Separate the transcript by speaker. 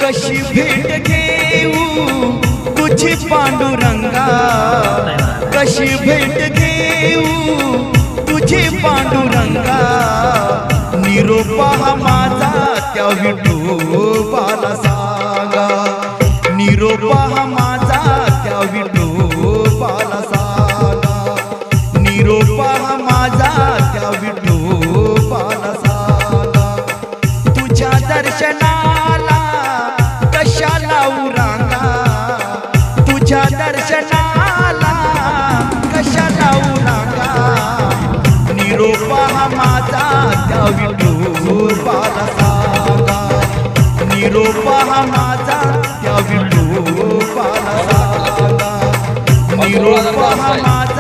Speaker 1: कशी भेट घेऊ तुझी पांडुरंगा, कशी भेट घेऊ तुझी पांडुरंगा, निरोपा हा माझा त्या विठोबाला सांगा, निरोपा हा माझा त्या विठोबाला सांगा, निरोपा हा माझा त्या विठोबाला सांगा. तुझ्या दर्शनाला कशाला उरांगा, तुझ्या दर्शनाला कशाला उरांगा, निरोपा हा माझा त्या विठोबाला सांगा, निरोपा हा माझा त्या विठोबाला सांगा, निरोपा हा माझा